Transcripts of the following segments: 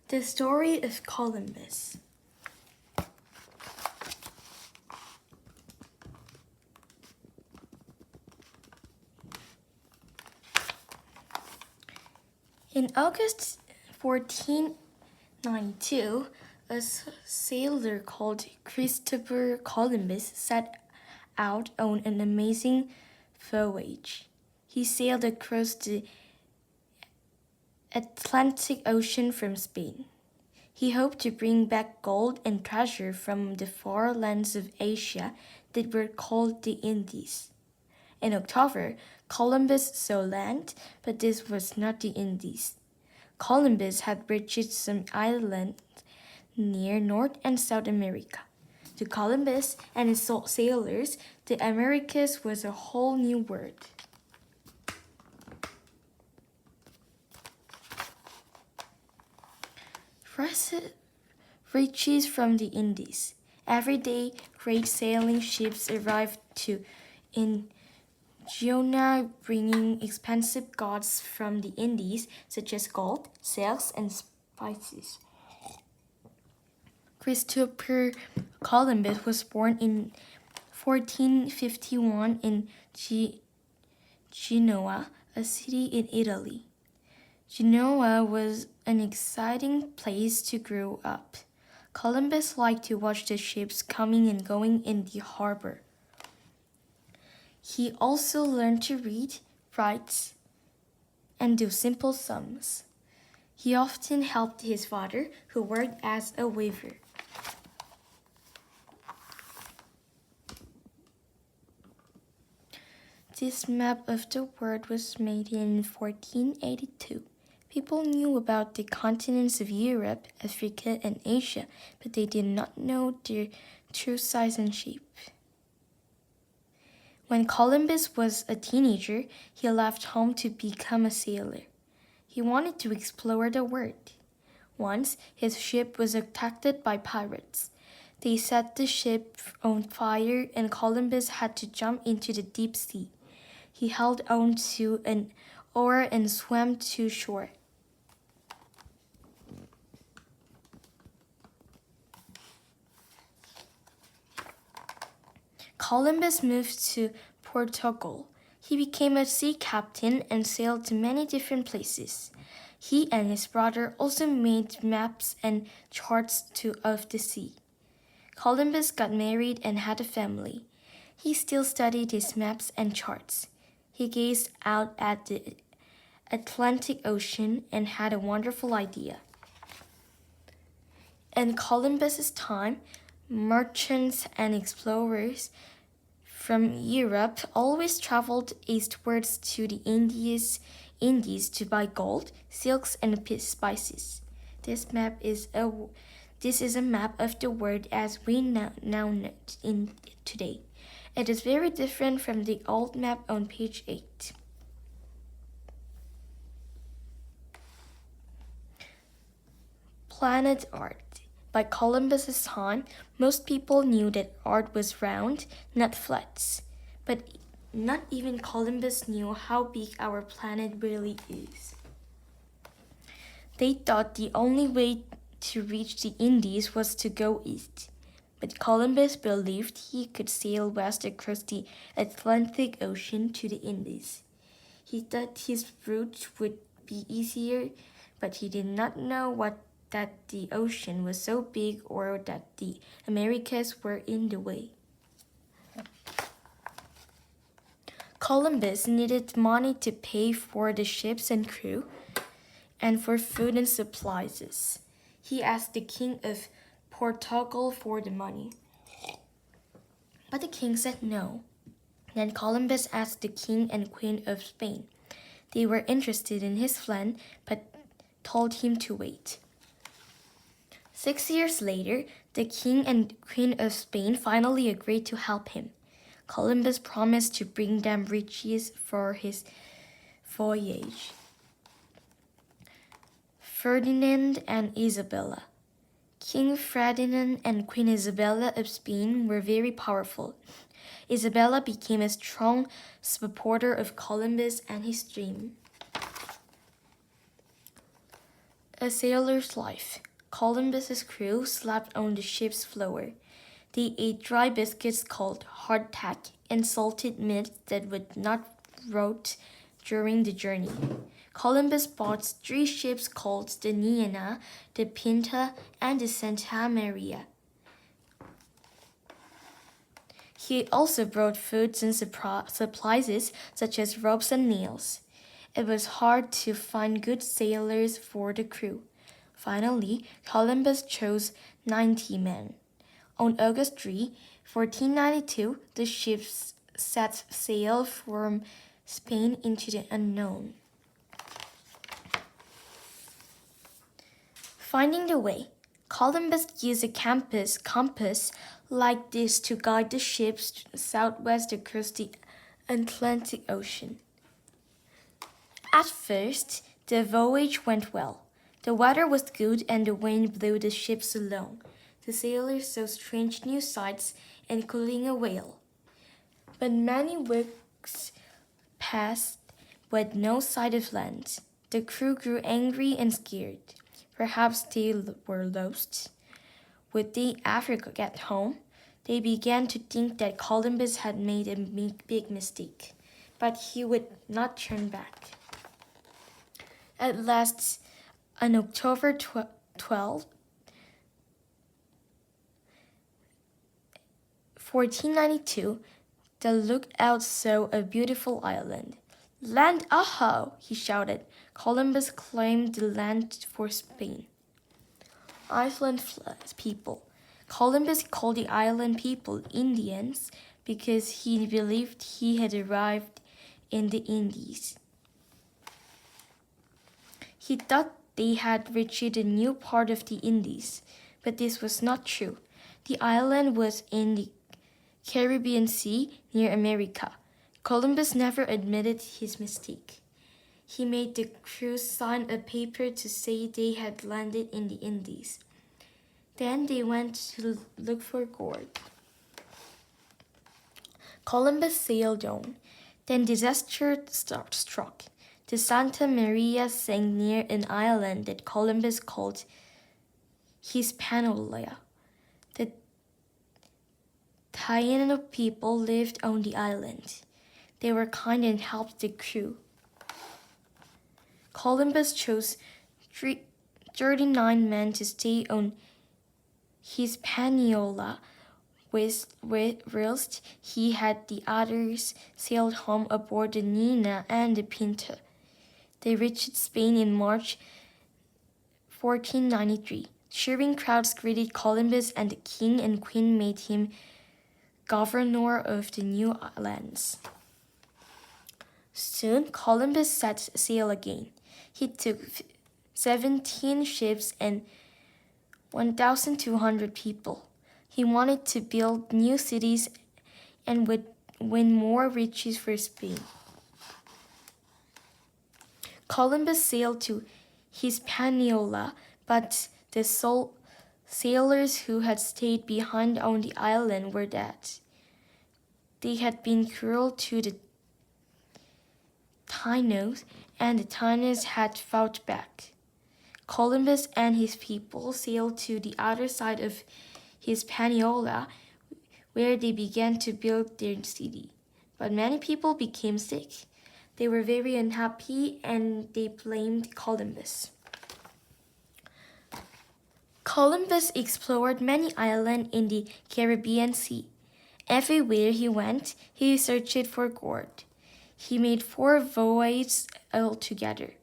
The story of Columbus. In August 1492, a sailor called Christopher Columbus set out on an amazing voyage. He sailed across the Atlantic Ocean from Spain. He hoped to bring back gold and treasure from the far lands of Asia that were called the Indies. In October, Columbus saw land, but this was not the Indies. Columbus had reached some islands near North and South America. To Columbus and his sailors, the Americas was a whole new world. Riches from the Indies. Every day, great sailing ships arrived in Genoa, bringing expensive goods from the Indies, such as gold, silks, and spices. Christopher Columbus was born in 1451 in Genoa, a city in Italy. Genoa was an exciting place to grow up. Columbus liked to watch the ships coming and going in the harbor. He also learned to read, write, and do simple sums. He often helped his father, who worked as a weaver. This map of the world was made in 1482. People knew about the continents of Europe, Africa, and Asia, but they did not know their true size and shape. When Columbus was a teenager, he left home to become a sailor. He wanted to explore the world. Once, his ship was attacked by pirates. They set the ship on fire, and Columbus had to jump into the deep sea. He held on to an oar and swam to shore. Columbus moved to Portugal. He became a sea captain and sailed to many different places. He and his brother also made maps and charts of the sea. Columbus got married and had a family. He still studied his maps and charts. He gazed out at the Atlantic Ocean and had a wonderful idea. In Columbus's time, merchants and explorers from Europe always traveled eastwards to the Indies to buy gold, silks, and spices. This is a map of the world as we now know it today. It is very different from the old map on page 8. Planet art. By Columbus's time, most people knew that art was round, not flat. But not even Columbus knew how big our planet really is. They thought the only way to reach the Indies was to go east. But Columbus believed he could sail west across the Atlantic Ocean to the Indies. He thought his route would be easier, but he did not know that the ocean was so big or that the Americas were in the way. Columbus needed money to pay for the ships and crew and for food and supplies. He asked the king of Portugal for the money, but the king said no. Then Columbus asked the king and queen of Spain. They were interested in his plan, but told him to wait. 6 years later, the king and queen of Spain finally agreed to help him. Columbus promised to bring them riches for his voyage. Ferdinand and Isabella. King Ferdinand and Queen Isabella of Spain were very powerful. Isabella became a strong supporter of Columbus and his dream. A sailor's life. Columbus's crew slept on the ship's floor. They ate dry biscuits called hardtack and salted meat that would not rot during the journey. Columbus bought 3 ships called the Niana, the Pinta, and the Santa Maria. He also brought foods and supplies such as ropes and nails. It was hard to find good sailors for the crew. Finally, Columbus chose 90 men. On August 3, 1492, the ships set sail from Spain into the unknown. Finding the way. Columbus used a compass like this to guide the ships southwest across the Atlantic Ocean. At first, the voyage went well. The weather was good and the wind blew the ships along. The sailors saw strange new sights, including a whale. But many weeks passed with no sight of land. The crew grew angry and scared. Perhaps they were lost. Would they ever get home? They began to think that Columbus had made a big mistake, but he would not turn back. At last, on October 12, 1492, the lookout saw a beautiful island. "Land aho!" he shouted. Columbus claimed the land for Spain. Island people. Columbus called the island people Indians because he believed he had arrived in the Indies. He thought they had reached a new part of the Indies, but this was not true. The island was in the Caribbean Sea near America. Columbus never admitted his mistake. He made the crew sign a paper to say they had landed in the Indies. Then they went to look for gold. Columbus sailed on. Then disaster struck. The Santa Maria sank near an island that Columbus called Hispaniola. The Taino people lived on the island. They were kind and helped the crew. Columbus chose 39 men to stay on Hispaniola, whilst he had the others sailed home aboard the Nina and the Pinta. They reached Spain in March 1493. Cheering crowds greeted Columbus, and the king and queen made him governor of the new lands. Soon, Columbus set sail again. He took 17 ships and 1,200 people. He wanted to build new cities and would win more riches for Spain. Columbus sailed to Hispaniola, but the sailors who had stayed behind on the island were dead. They had been cruel to the Tainos, and the Tainos had fought back. Columbus and his people sailed to the other side of Hispaniola, where they began to build their city. But many people became sick. They were very unhappy and they blamed Columbus. Columbus explored many islands in the Caribbean Sea. Everywhere he went, he searched for gold. He made 4 voyages altogether.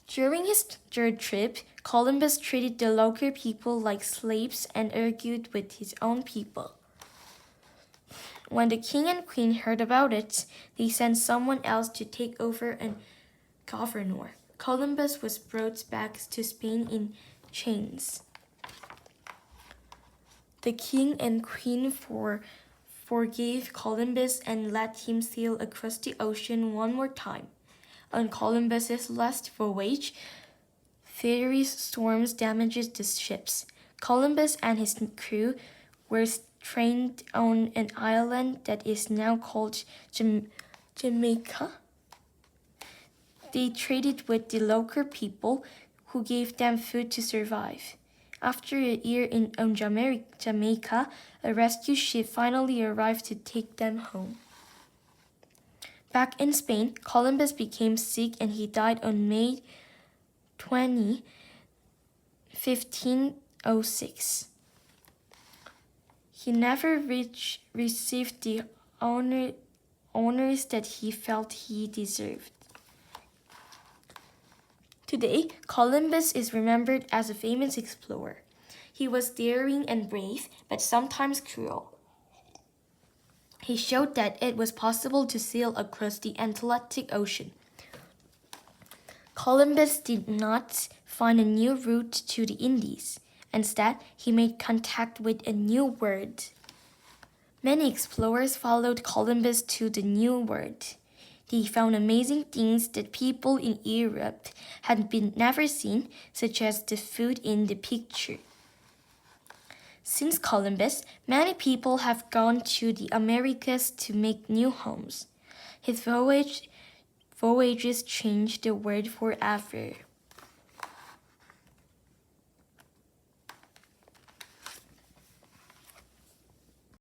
During his 3rd trip, Columbus treated the local people like slaves and argued with his own people. When the king and queen heard about it, they sent someone else to take over as governor. Columbus was brought back to Spain in chains. The king and queen forgave Columbus and let him sail across the ocean one more time. On Columbus's last voyage, furious storms damaged the ships. Columbus and his crew were stranded on an island that is now called Jamaica. They traded with the local people who gave them food to survive. After a year on Jamaica, a rescue ship finally arrived to take them home. Back in Spain, Columbus became sick and he died on May 20, 1506. He never received the honors that he felt he deserved. Today, Columbus is remembered as a famous explorer. He was daring and brave, but sometimes cruel. He showed that it was possible to sail across the Atlantic Ocean. Columbus did not find a new route to the Indies. Instead, he made contact with a new world. Many explorers followed Columbus to the New World. They found amazing things that people in Europe had never seen, such as the food in the picture. Since Columbus, many people have gone to the Americas to make new homes. His voyages changed the world forever.